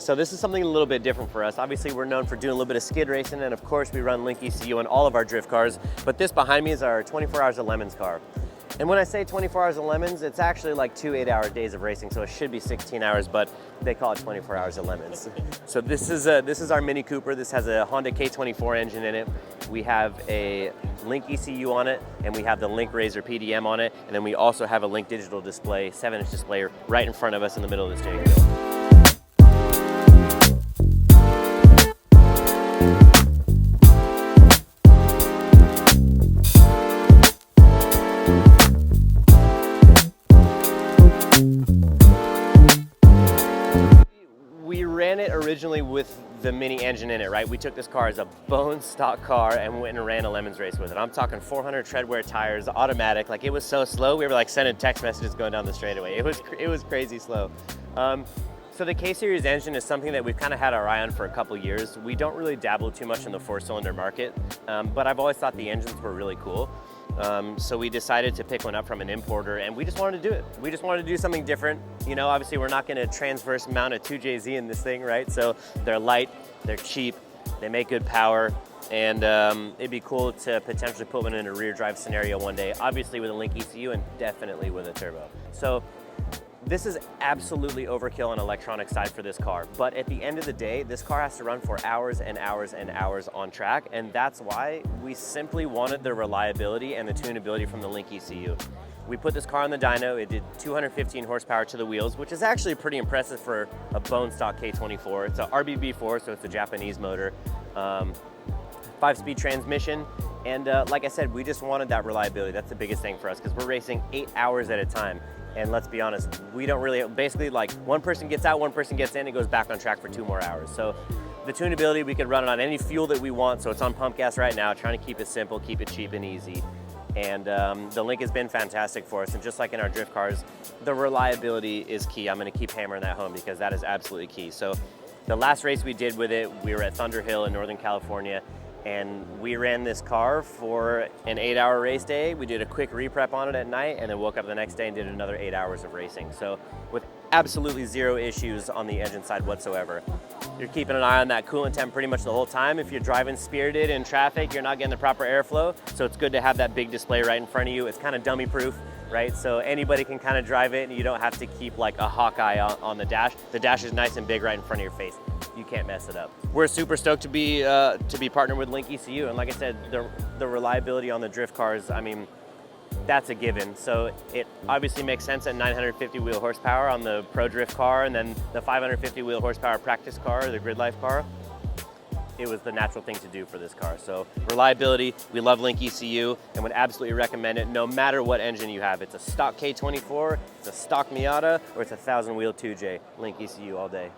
So this is something a little bit different for us. Obviously, we're known for doing a little bit of skid racing, and of course, we run Link ECU on all of our drift cars, but this behind me is our 24 Hours of Lemons car. And when I say 24 Hours of Lemons, it's actually like 2 8-hour days of racing, so it should be 16 hours, but they call it 24 Hours of Lemons. So this is our Mini Cooper. This has a Honda K24 engine in it. We have a Link ECU on it, and we have the Link Razor PDM on it, and then we also have a Link digital display, 7-inch display right in front of us in the middle of the steering wheel. We ran it originally with the Mini engine in it, right? We took this car as a bone stock car and went and ran a Lemons race with it. I'm talking 400 treadwear tires, automatic. Like, it was so slow, we were like sending text messages going down the straightaway. It was crazy slow. So the K-Series engine is something that we've kind of had our eye on for a couple years. We don't really dabble too much in the 4-cylinder market, but I've always thought the engines were really cool. So we decided to pick one up from an importer, and we just wanted to do it. We just wanted to do something different. You know, obviously we're not gonna transverse mount a 2JZ in this thing, right? So they're light, they're cheap, they make good power, and it'd be cool to potentially put one in a rear drive scenario one day, obviously with a Link ECU and definitely with a turbo. So this is absolutely overkill on electronic side for this car, but at the end of the day, this car has to run for hours and hours and hours on track, and that's why we simply wanted the reliability and the tunability from the Link ECU. We put this car on the dyno, it did 215 horsepower to the wheels, which is actually pretty impressive for a bone stock K24. It's a RBB4, so it's a Japanese motor, 5-speed transmission, and like I said, we just wanted that reliability. That's the biggest thing for us, because we're racing 8 hours at a time. And let's be honest, we don't really, basically like one person gets out, one person gets in, it goes back on track for 2 more hours. So the tunability, we could run it on any fuel that we want. So it's on pump gas right now, trying to keep it simple, keep it cheap and easy. And the Link has been fantastic for us. And just like in our drift cars, the reliability is key. I'm gonna keep hammering that home because that is absolutely key. So the last race we did with it, we were at Thunder Hill in Northern California, and we ran this car for an 8-hour race day. We did a quick reprep on it at night, and then woke up the next day and did another 8 hours of racing. So with absolutely 0 issues on the engine side whatsoever. You're keeping an eye on that coolant temp pretty much the whole time. If you're driving spirited in traffic, you're not getting the proper airflow. So it's good to have that big display right in front of you. It's kind of dummy proof, right? So anybody can kind of drive it, and you don't have to keep like a Hawkeye on the dash. The dash is nice and big right in front of your face. You can't mess it up. We're super stoked to be partnered with Link ECU, and like I said, the reliability on the drift cars, I mean, that's a given. So it obviously makes sense at 950 wheel horsepower on the Pro Drift car, and then the 550 wheel horsepower practice car, the Grid Life car. It was the natural thing to do for this car. So reliability, we love Link ECU and would absolutely recommend it no matter what engine you have. It's a stock K24, it's a stock Miata, or it's a 1,000 wheel 2J. Link ECU all day.